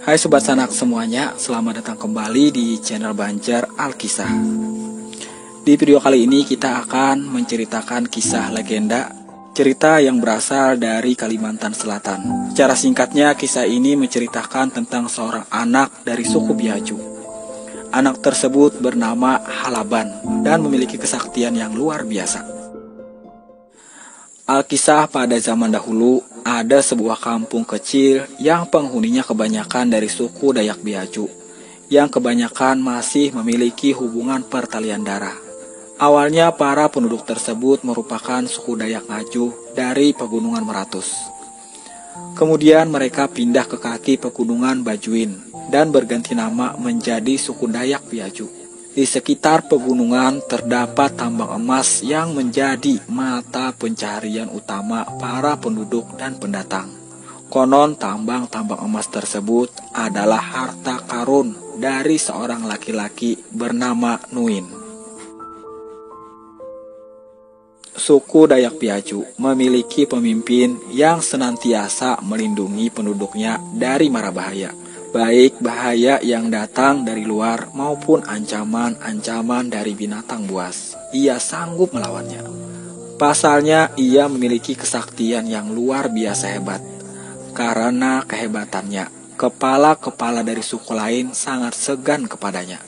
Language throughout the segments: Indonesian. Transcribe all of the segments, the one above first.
Hai Sobat Sanak semuanya, selamat datang kembali di channel Banjar Alkisah. Di video kali ini kita akan menceritakan kisah legenda, cerita yang berasal dari Kalimantan Selatan. Secara singkatnya, kisah ini menceritakan tentang seorang anak dari suku Biaju. Anak tersebut bernama Halaban dan memiliki kesaktian yang luar biasa. Alkisah pada zaman dahulu, ada sebuah kampung kecil yang penghuninya kebanyakan dari suku Dayak Biaju, yang kebanyakan masih memiliki hubungan pertalian darah. Awalnya para penduduk tersebut merupakan suku Dayak Ngaju dari Pegunungan Meratus. Kemudian mereka pindah ke kaki Pegunungan Bajuin dan berganti nama menjadi suku Dayak Biaju. Di sekitar pegunungan terdapat tambang emas yang menjadi mata pencaharian utama para penduduk dan pendatang. Konon tambang-tambang emas tersebut adalah harta karun dari seorang laki-laki bernama Nuin. Suku Dayak Biaju memiliki pemimpin yang senantiasa melindungi penduduknya dari mara bahaya, baik bahaya yang datang dari luar maupun ancaman-ancaman dari binatang buas. Ia sanggup melawannya. Pasalnya, ia memiliki kesaktian yang luar biasa hebat. Karena kehebatannya, kepala-kepala dari suku lain sangat segan kepadanya.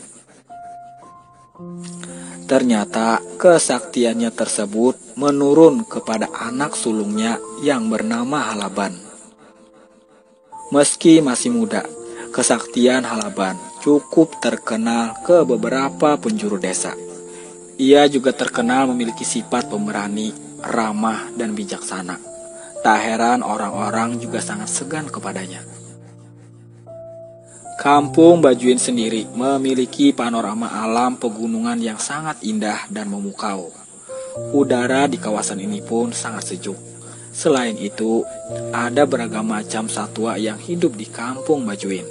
Ternyata, kesaktiannya tersebut menurun kepada anak sulungnya yang bernama Halaban. Meski masih muda, kesaktian Halaban cukup terkenal ke beberapa penjuru desa. Ia juga terkenal memiliki sifat pemberani, ramah, dan bijaksana. Tak heran orang-orang juga sangat segan kepadanya. Kampung Bajuin sendiri memiliki panorama alam pegunungan yang sangat indah dan memukau. Udara di kawasan ini pun sangat sejuk. Selain itu, ada beragam macam satwa yang hidup di Kampung Bajuin.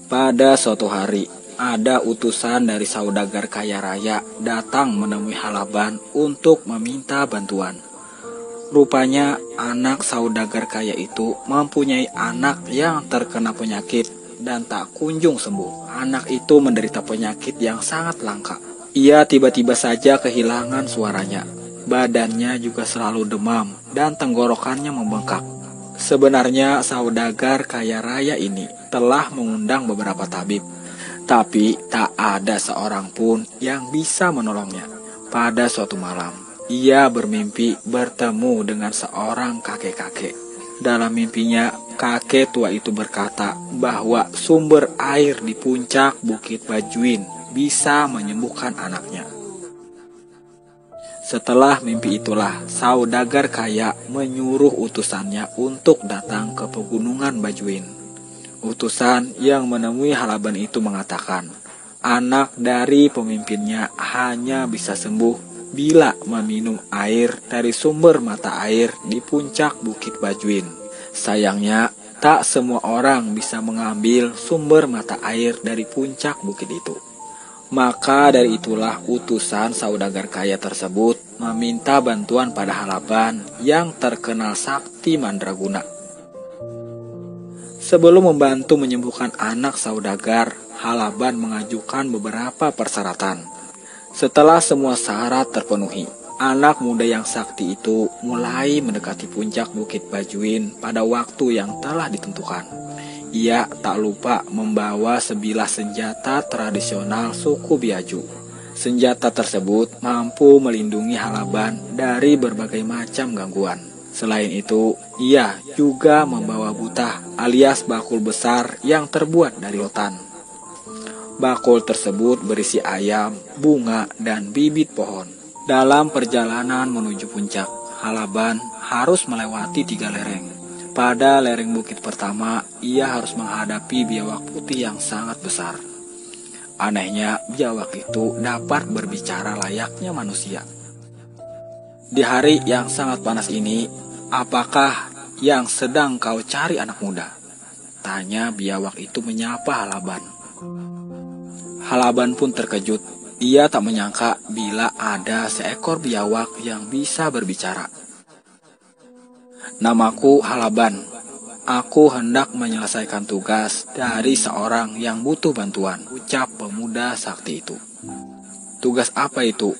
Pada suatu hari, ada utusan dari saudagar kaya raya datang menemui Halaban untuk meminta bantuan. Rupanya, anak saudagar kaya itu mempunyai anak yang terkena penyakit dan tak kunjung sembuh. Anak itu menderita penyakit yang sangat langka. Ia tiba-tiba saja kehilangan suaranya. Badannya juga selalu demam dan tenggorokannya membengkak. Sebenarnya saudagar kaya raya ini telah mengundang beberapa tabib, tapi tak ada seorang pun yang bisa menolongnya. Pada suatu malam, ia bermimpi bertemu dengan seorang kakek-kakek. Dalam mimpinya, kakek tua itu berkata bahwa sumber air di puncak Bukit Bajuin bisa menyembuhkan anaknya. Setelah mimpi itulah, saudagar kaya menyuruh utusannya untuk datang ke Pegunungan Bajuin. Utusan yang menemui Halaban itu mengatakan, anak dari pemimpinnya hanya bisa sembuh bila meminum air dari sumber mata air di puncak Bukit Bajuin. Sayangnya, tak semua orang bisa mengambil sumber mata air dari puncak bukit itu. Maka dari itulah utusan saudagar kaya tersebut meminta bantuan pada Halaban yang terkenal sakti mandraguna. Sebelum membantu menyembuhkan anak saudagar, Halaban mengajukan beberapa persyaratan. Setelah semua syarat terpenuhi, anak muda yang sakti itu mulai mendekati puncak Bukit Bajuin pada waktu yang telah ditentukan. Ia tak lupa membawa sebilah senjata tradisional suku Biaju. Senjata tersebut mampu melindungi Halaban dari berbagai macam gangguan. Selain itu, ia juga membawa butah alias bakul besar yang terbuat dari rotan. Bakul tersebut berisi ayam, bunga, dan bibit pohon. Dalam perjalanan menuju puncak, Halaban harus melewati 3 lereng. Pada lereng bukit pertama, ia harus menghadapi biawak putih yang sangat besar. Anehnya, biawak itu dapat berbicara layaknya manusia. Di hari yang sangat panas ini, apakah yang sedang kau cari anak muda? Tanya biawak itu menyapa Halaban. Halaban pun terkejut. Ia tak menyangka bila ada seekor biawak yang bisa berbicara. Namaku Halaban, aku hendak menyelesaikan tugas dari seorang yang butuh bantuan, ucap pemuda sakti itu. Tugas apa itu?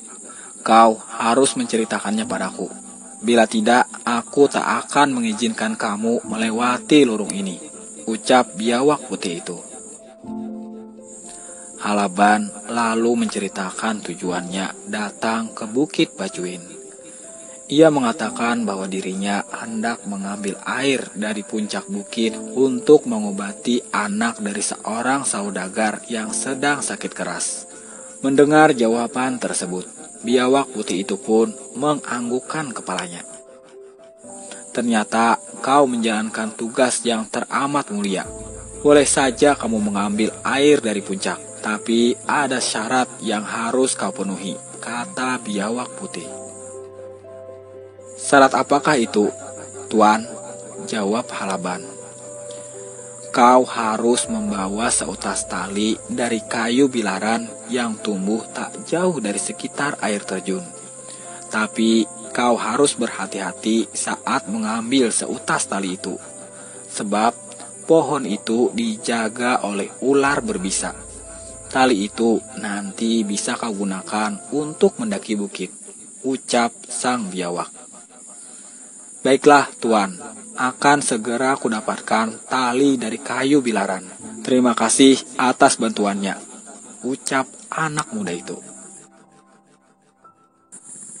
Kau harus menceritakannya padaku. Bila tidak, aku tak akan mengizinkan kamu melewati lorong ini, ucap biawak putih itu. Halaban lalu menceritakan tujuannya datang ke Bukit Bacuin. Ia mengatakan bahwa dirinya hendak mengambil air dari puncak bukit untuk mengobati anak dari seorang saudagar yang sedang sakit keras. Mendengar jawaban tersebut, biawak putih itu pun menganggukkan kepalanya. Ternyata kau menjalankan tugas yang teramat mulia. Boleh saja kamu mengambil air dari puncak, tapi ada syarat yang harus kau penuhi, kata biawak putih. Syarat apakah itu, Tuan? Jawab Halaban. Kau harus membawa seutas tali dari kayu bilaran yang tumbuh tak jauh dari sekitar air terjun. Tapi kau harus berhati-hati saat mengambil seutas tali itu, sebab pohon itu dijaga oleh ular berbisa. Tali itu nanti bisa kau gunakan untuk mendaki bukit, ucap sang biawak. Baiklah, Tuan, akan segera kudapatkan tali dari kayu bilaran. Terima kasih atas bantuannya, ucap anak muda itu.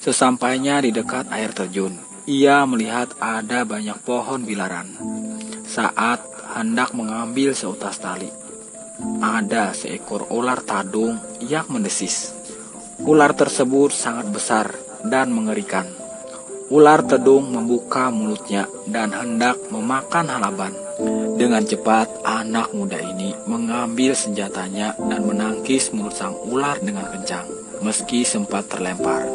Sesampainya di dekat air terjun, ia melihat ada banyak pohon bilaran. Saat hendak mengambil seutas tali, ada seekor ular tadung yang mendesis. Ular tersebut sangat besar dan mengerikan. Ular tedung membuka mulutnya dan hendak memakan Halaban. Dengan cepat, anak muda ini mengambil senjatanya dan menangkis mulut sang ular dengan kencang. Meski sempat terlempar,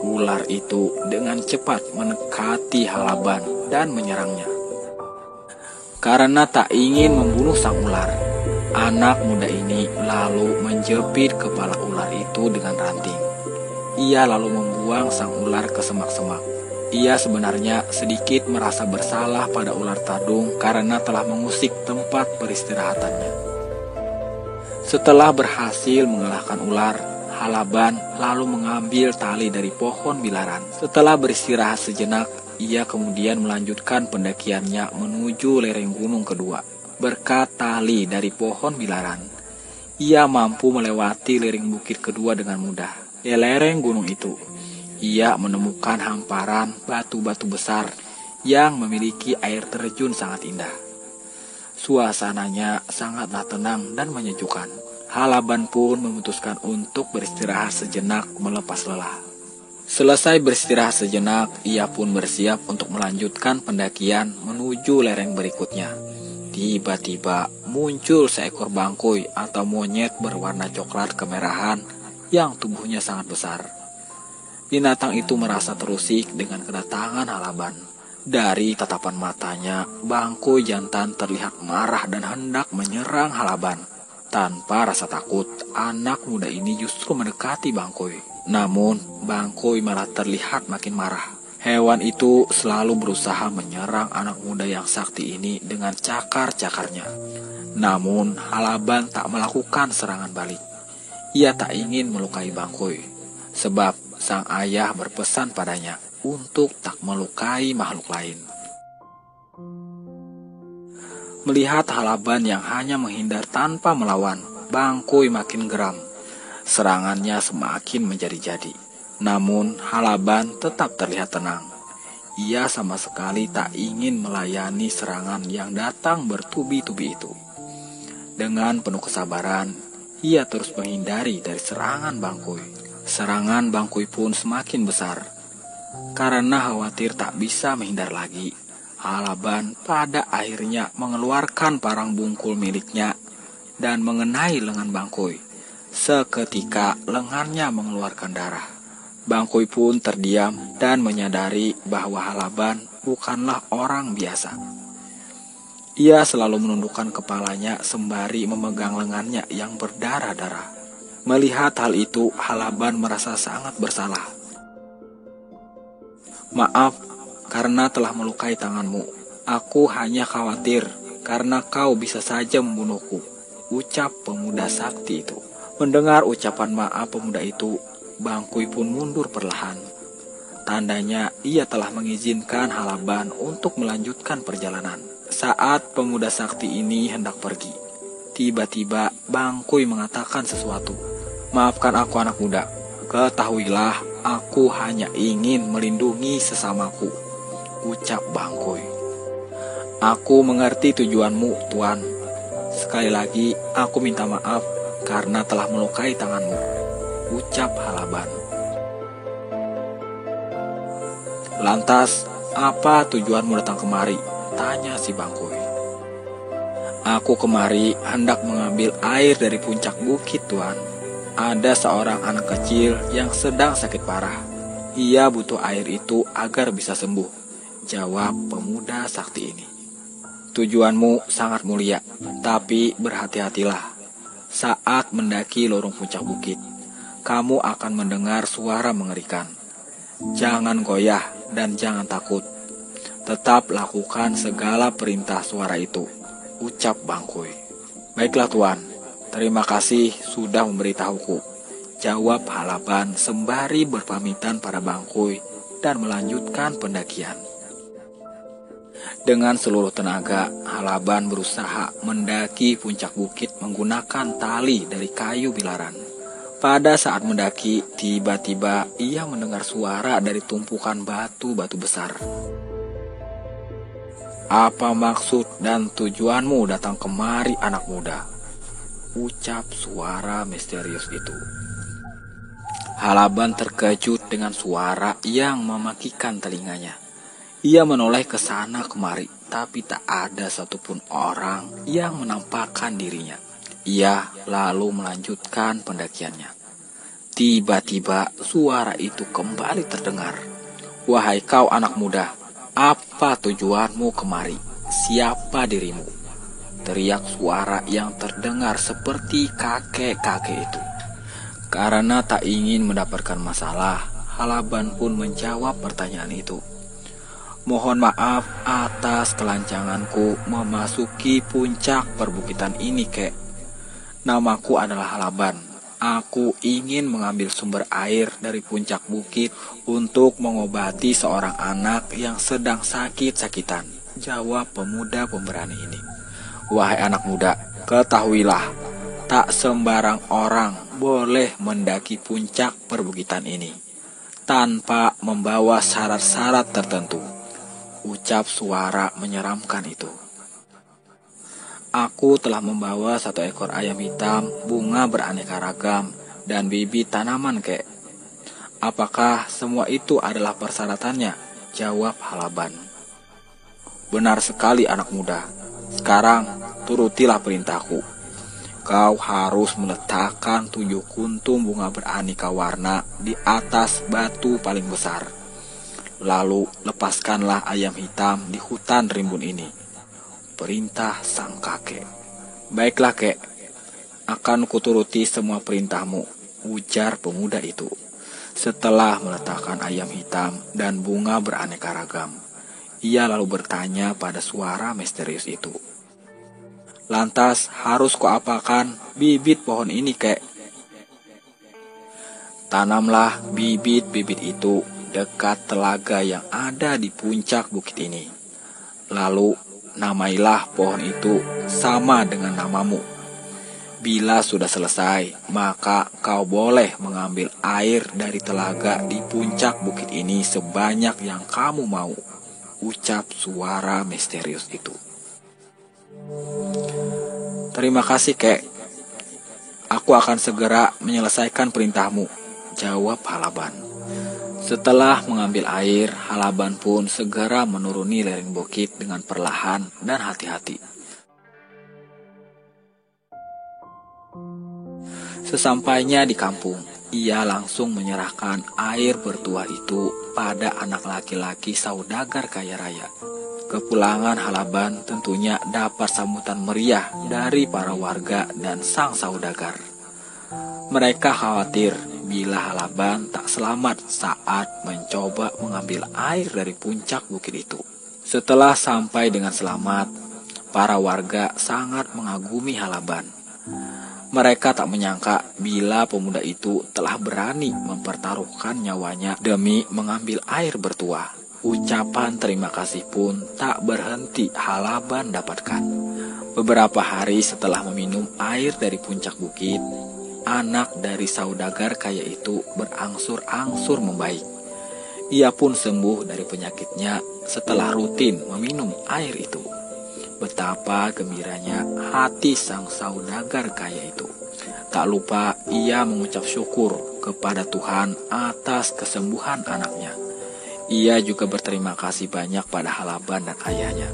ular itu dengan cepat mendekati Halaban dan menyerangnya. Karena tak ingin membunuh sang ular, anak muda ini lalu menjepit kepala ular itu dengan ranting. Ia lalu membuang sang ular ke semak-semak. Ia sebenarnya sedikit merasa bersalah pada ular tadung karena telah mengusik tempat peristirahatannya. Setelah berhasil mengalahkan ular, Halaban lalu mengambil tali dari pohon bilaran. Setelah beristirahat sejenak, ia kemudian melanjutkan pendakiannya menuju lereng gunung kedua. Berkat tali dari pohon bilaran, ia mampu melewati lereng bukit kedua dengan mudah. Di lereng gunung itu, ia menemukan hamparan batu-batu besar yang memiliki air terjun sangat indah. Suasananya sangatlah tenang dan menyejukkan. Halaban pun memutuskan untuk beristirahat sejenak melepas lelah. Selesai beristirahat sejenak, ia pun bersiap untuk melanjutkan pendakian menuju lereng berikutnya. Tiba-tiba muncul seekor bangkoi atau monyet berwarna coklat kemerahan yang tubuhnya sangat besar. Binatang itu merasa terusik dengan kedatangan Halaban. Dari tatapan matanya, bangkoi jantan terlihat marah dan hendak menyerang Halaban. Tanpa rasa takut, anak muda ini justru mendekati bangkoi. Namun, bangkoi malah terlihat makin marah. Hewan itu selalu berusaha menyerang anak muda yang sakti ini dengan cakar-cakarnya. Namun, Halaban tak melakukan serangan balik. Ia tak ingin melukai bangkoi, sebab sang ayah berpesan padanya untuk tak melukai makhluk lain. Melihat Halaban yang hanya menghindar tanpa melawan, bangkoi makin geram. Serangannya semakin menjadi-jadi. Namun Halaban tetap terlihat tenang. Ia sama sekali tak ingin melayani serangan yang datang bertubi-tubi itu. Dengan penuh kesabaran, ia terus menghindari dari serangan bangkoi. Serangan bangkoi pun semakin besar. Karena khawatir tak bisa menghindar lagi, Halaban pada akhirnya mengeluarkan parang bungkul miliknya dan mengenai lengan bangkoi. Seketika lengannya mengeluarkan darah. Bangkoi pun terdiam dan menyadari bahwa Halaban bukanlah orang biasa. Ia selalu menundukkan kepalanya sembari memegang lengannya yang berdarah-darah. Melihat hal itu, Halaban merasa sangat bersalah. Maaf karena telah melukai tanganmu, Aku hanya khawatir karena kau bisa saja membunuhku, ucap pemuda sakti itu. Mendengar ucapan maaf pemuda itu, Bangkui pun mundur perlahan. Tandanya ia telah mengizinkan Halaban untuk melanjutkan perjalanan. Saat pemuda sakti ini hendak pergi, tiba-tiba Bangkui mengatakan sesuatu. Maafkan aku anak muda, ketahuilah aku hanya ingin melindungi sesamaku, ucap Bangkui. Aku mengerti tujuanmu, Tuan. Sekali lagi aku minta maaf karena telah melukai tanganmu, ucap Halaban. Lantas, apa tujuanmu datang kemari? Tanya si Bangkui. Aku kemari hendak mengambil air dari puncak bukit, Tuan. Ada seorang anak kecil yang sedang sakit parah. Ia butuh air itu agar bisa sembuh, jawab pemuda sakti ini. Tujuanmu sangat mulia, tapi berhati-hatilah. Saat mendaki lorong puncak bukit, kamu akan mendengar suara mengerikan. Jangan goyah dan jangan takut. Tetap lakukan segala perintah suara itu, ucap Bangkui. Baiklah Tuan, terima kasih sudah memberitahuku, jawab Halaban sembari berpamitan pada Bangkui dan melanjutkan pendakian. Dengan seluruh tenaga, Halaban berusaha mendaki puncak bukit menggunakan tali dari kayu bilaran. Pada saat mendaki, tiba-tiba ia mendengar suara dari tumpukan batu-batu besar. Apa maksud dan tujuanmu datang kemari anak muda? Ucap suara misterius itu. Halaban terkejut dengan suara yang memakikan telinganya. Ia menoleh ke sana kemari, tapi tak ada satupun orang yang menampakkan dirinya. Ia lalu melanjutkan pendakiannya. Tiba-tiba suara itu kembali terdengar. Wahai kau anak muda, apa tujuanmu kemari? Siapa dirimu? Teriak suara yang terdengar seperti kakek-kakek itu. Karena tak ingin mendapatkan masalah, Halaban pun menjawab pertanyaan itu. Mohon maaf atas kelancanganku memasuki puncak perbukitan ini, kek. Namaku adalah Halaban. Aku ingin mengambil sumber air dari puncak bukit untuk mengobati seorang anak yang sedang sakit-sakitan, jawab pemuda pemberani ini. Wahai anak muda, ketahuilah, tak sembarang orang boleh mendaki puncak perbukitan ini tanpa membawa syarat-syarat tertentu, ucap suara menyeramkan itu. Aku telah membawa 1 ekor ayam hitam, bunga beraneka ragam, dan bibit tanaman, kek. Apakah semua itu adalah persyaratannya? Jawab Halaban. Benar sekali anak muda. Sekarang turutilah perintahku. Kau harus meletakkan 7 kuntum bunga beraneka warna di atas batu paling besar. Lalu lepaskanlah ayam hitam di hutan rimbun ini, perintah sang kakek. Baiklah kek, akan kuturuti semua perintahmu, ujar pemuda itu. Setelah meletakkan ayam hitam dan bunga beraneka ragam, ia lalu bertanya pada suara misterius itu. Lantas harus kuapakan bibit pohon ini, kek? Tanamlah bibit-bibit itu dekat telaga yang ada di puncak bukit ini. Lalu namailah pohon itu sama dengan namamu. Bila sudah selesai, maka kau boleh mengambil air dari telaga di puncak bukit ini sebanyak yang kamu mau, ucap suara misterius itu. Terima kasih, kek. Aku akan segera menyelesaikan perintahmu, jawab Halaban. Setelah mengambil air, Halaban pun segera menuruni lereng bukit dengan perlahan dan hati-hati. Sesampainya di kampung, ia langsung menyerahkan air bertuah itu pada anak laki-laki saudagar kaya raya. Kepulangan Halaban tentunya dapat sambutan meriah dari para warga dan sang saudagar. Mereka khawatir bila Halaban tak selamat saat mencoba mengambil air dari puncak bukit itu. Setelah sampai dengan selamat, para warga sangat mengagumi Halaban. Mereka tak menyangka bila pemuda itu telah berani mempertaruhkan nyawanya demi mengambil air bertuah. Ucapan terima kasih pun tak berhenti Halaban dapatkan. Beberapa hari setelah meminum air dari puncak bukit, anak dari saudagar kaya itu berangsur-angsur membaik. Ia pun sembuh dari penyakitnya setelah rutin meminum air itu. Betapa gembiranya hati sang saudagar kaya itu. Tak lupa ia mengucap syukur kepada Tuhan atas kesembuhan anaknya. Ia juga berterima kasih banyak pada Halaban dan ayahnya.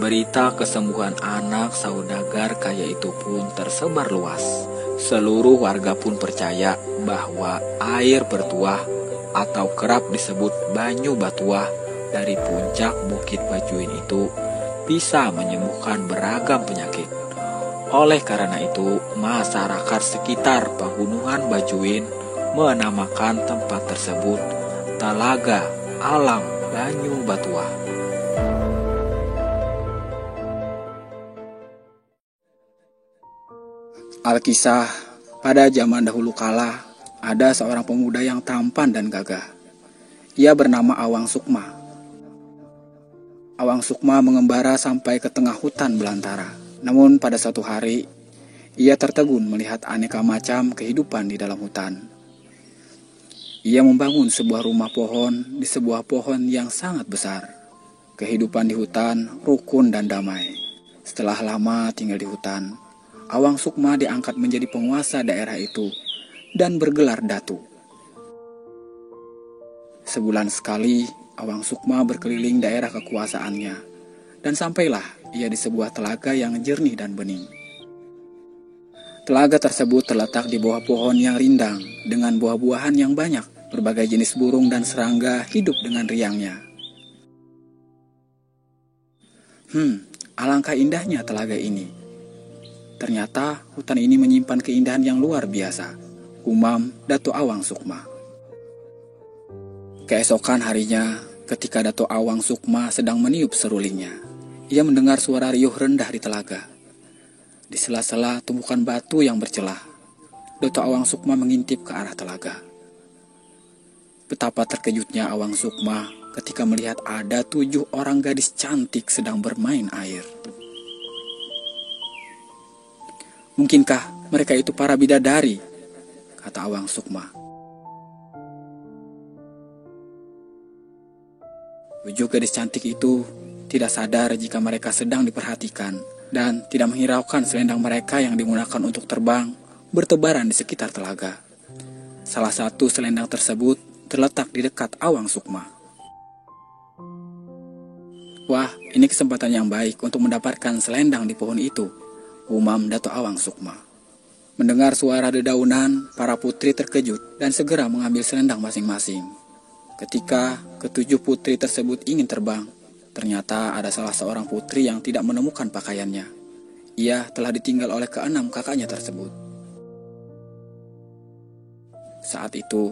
Berita kesembuhan anak saudagar kaya itu pun tersebar luas. Seluruh warga pun percaya bahwa air bertuah atau kerap disebut banyu batuah dari puncak Bukit Bajuin itu bisa menyembuhkan beragam penyakit. Oleh karena itu, masyarakat sekitar Pegunungan Bajuin menamakan tempat tersebut Talaga Alam Banyu Batuah. Alkisah, pada zaman dahulu kala, ada seorang pemuda yang tampan dan gagah. Ia bernama Awang Sukma. Awang Sukma mengembara sampai ke tengah hutan belantara. Namun pada suatu hari, ia tertegun melihat aneka macam kehidupan di dalam hutan. Ia membangun sebuah rumah pohon di sebuah pohon yang sangat besar. Kehidupan di hutan rukun dan damai. Setelah lama tinggal di hutan, Awang Sukma diangkat menjadi penguasa daerah itu dan bergelar datu. Sebulan sekali, Awang Sukma berkeliling daerah kekuasaannya, dan sampailah ia di sebuah telaga yang jernih dan bening. Telaga tersebut terletak di bawah pohon yang rindang dengan buah-buahan yang banyak. Berbagai jenis burung dan serangga hidup dengan riangnya. Alangkah indahnya telaga ini. Ternyata hutan ini menyimpan keindahan yang luar biasa, umam Dato' Awang Sukma. Keesokan harinya, ketika Dato' Awang Sukma sedang meniup serulingnya, ia mendengar suara riuh rendah di telaga. Di sela-sela tumpukan batu yang bercelah, Dato' Awang Sukma mengintip ke arah telaga. Betapa terkejutnya Awang Sukma ketika melihat ada 7 orang gadis cantik sedang bermain air. "Mungkinkah mereka itu para bidadari?" kata Awang Sukma. 7 gadis cantik itu tidak sadar jika mereka sedang diperhatikan dan tidak menghiraukan selendang mereka yang digunakan untuk terbang bertebaran di sekitar telaga. Salah satu selendang tersebut terletak di dekat Awang Sukma. "Wah, ini kesempatan yang baik untuk mendapatkan selendang di pohon itu," umam Dato' Awang Sukma. Mendengar suara dedaunan, para putri terkejut dan segera mengambil selendang masing-masing. Ketika ke-7 putri tersebut ingin terbang, ternyata ada salah seorang putri yang tidak menemukan pakaiannya. Ia telah ditinggal oleh ke-6 kakaknya tersebut. Saat itu,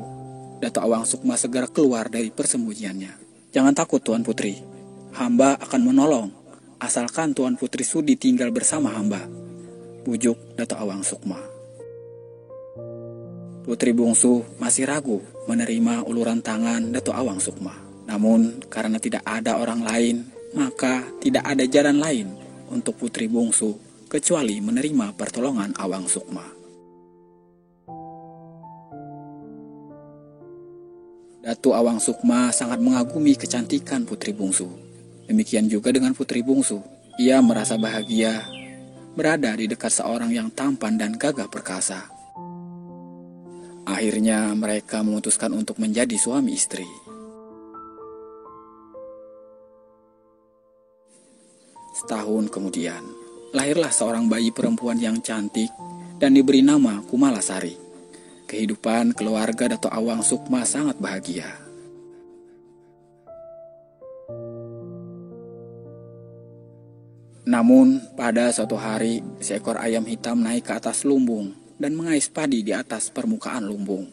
Dato' Awang Sukma segera keluar dari persembunyiannya. "Jangan takut, Tuan Putri. Hamba akan menolong, asalkan Tuan Putri sudi tinggal bersama hamba," bujuk Dato' Awang Sukma. Putri bungsu masih ragu menerima uluran tangan Dato' Awang Sukma. Namun karena tidak ada orang lain, maka tidak ada jalan lain untuk putri bungsu kecuali menerima pertolongan Awang Sukma. Dato' Awang Sukma sangat mengagumi kecantikan putri bungsu. Demikian juga dengan putri bungsu. Ia merasa bahagia berada di dekat seorang yang tampan dan gagah perkasa. Akhirnya mereka memutuskan untuk menjadi suami istri. Setahun kemudian, lahirlah seorang bayi perempuan yang cantik dan diberi nama Kumalasari. Kehidupan keluarga Dato' Awang Sukma sangat bahagia. Namun, pada suatu hari, seekor ayam hitam naik ke atas lumbung dan mengais padi di atas permukaan lumbung.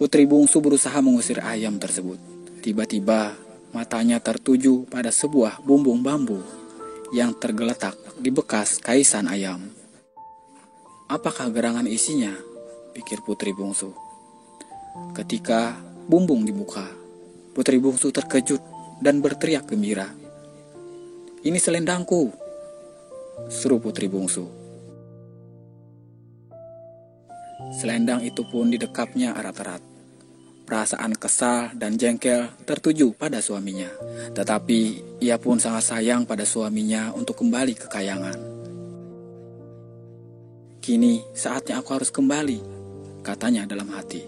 Putri bungsu berusaha mengusir ayam tersebut, Tiba-tiba matanya tertuju pada sebuah bumbung bambu yang tergeletak di bekas kaisan ayam. Apakah gerangan isinya? Pikir putri bungsu. Ketika bumbung dibuka, putri bungsu terkejut dan berteriak gembira. "Ini selendangku!" seru putri bungsu. Selendang itu pun didekapnya erat-erat. Perasaan kesal dan jengkel tertuju pada suaminya. Tetapi ia pun sangat sayang pada suaminya untuk kembali ke kayangan. "Kini saatnya aku harus kembali," katanya dalam hati.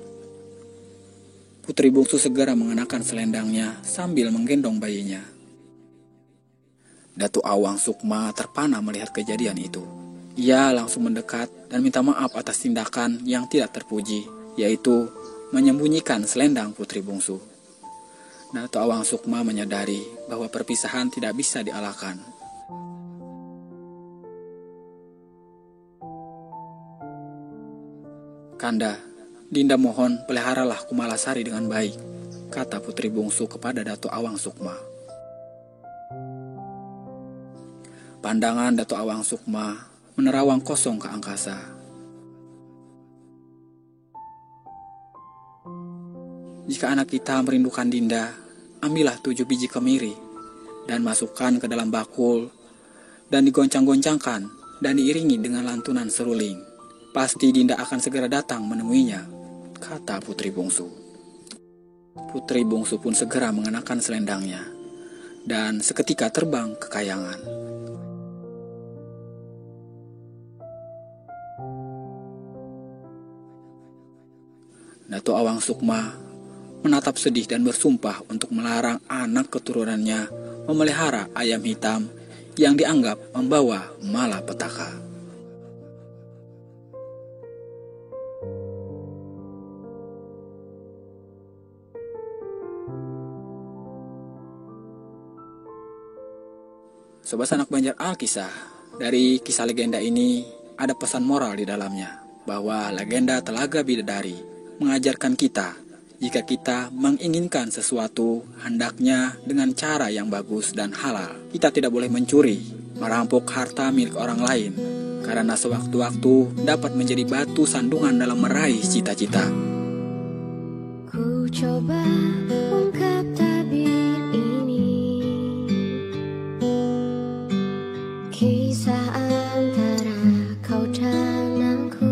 Putri bungsu segera mengenakan selendangnya sambil menggendong bayinya. Datuk Awang Sukma terpana melihat kejadian itu. Ia langsung mendekat dan minta maaf atas tindakan yang tidak terpuji, yaitu menyembunyikan selendang putri bungsu. Datuk Awang Sukma menyadari bahwa perpisahan tidak bisa dielakkan. "Kanda, Dinda mohon peliharalah Kumalasari dengan baik," kata putri bungsu kepada Datuk Awang Sukma. Pandangan Datuk Awang Sukma menerawang kosong ke angkasa. "Jika anak kita merindukan Dinda, ambillah 7 biji kemiri dan masukkan ke dalam bakul dan digoncang-goncangkan dan diiringi dengan lantunan seruling. Pasti Dinda akan segera datang menemuinya," kata putri bungsu. Putri bungsu pun segera mengenakan selendangnya dan seketika terbang ke kayangan. Datuk Awang Sukma menatap sedih dan bersumpah untuk melarang anak keturunannya memelihara ayam hitam yang dianggap membawa malapetaka. Sobat Sanak Banjar Alkisah, dari kisah legenda ini ada pesan moral di dalamnya, bahwa legenda Telaga Bidadari mengajarkan kita, jika kita menginginkan sesuatu, hendaknya dengan cara yang bagus dan halal. Kita tidak boleh mencuri, merampok harta milik orang lain, karena sewaktu-waktu dapat menjadi batu sandungan dalam meraih cita-cita. Ku coba ungkap tabir ini, kisah antara kau dan aku,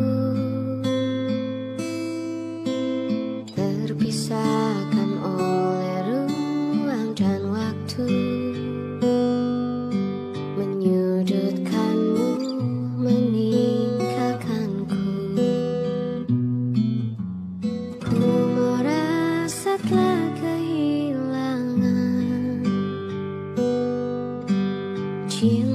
terpisahkan oleh ruang dan waktu, menyudutkanmu, meninggalkanku. Ku merasa telah kehilangan cinta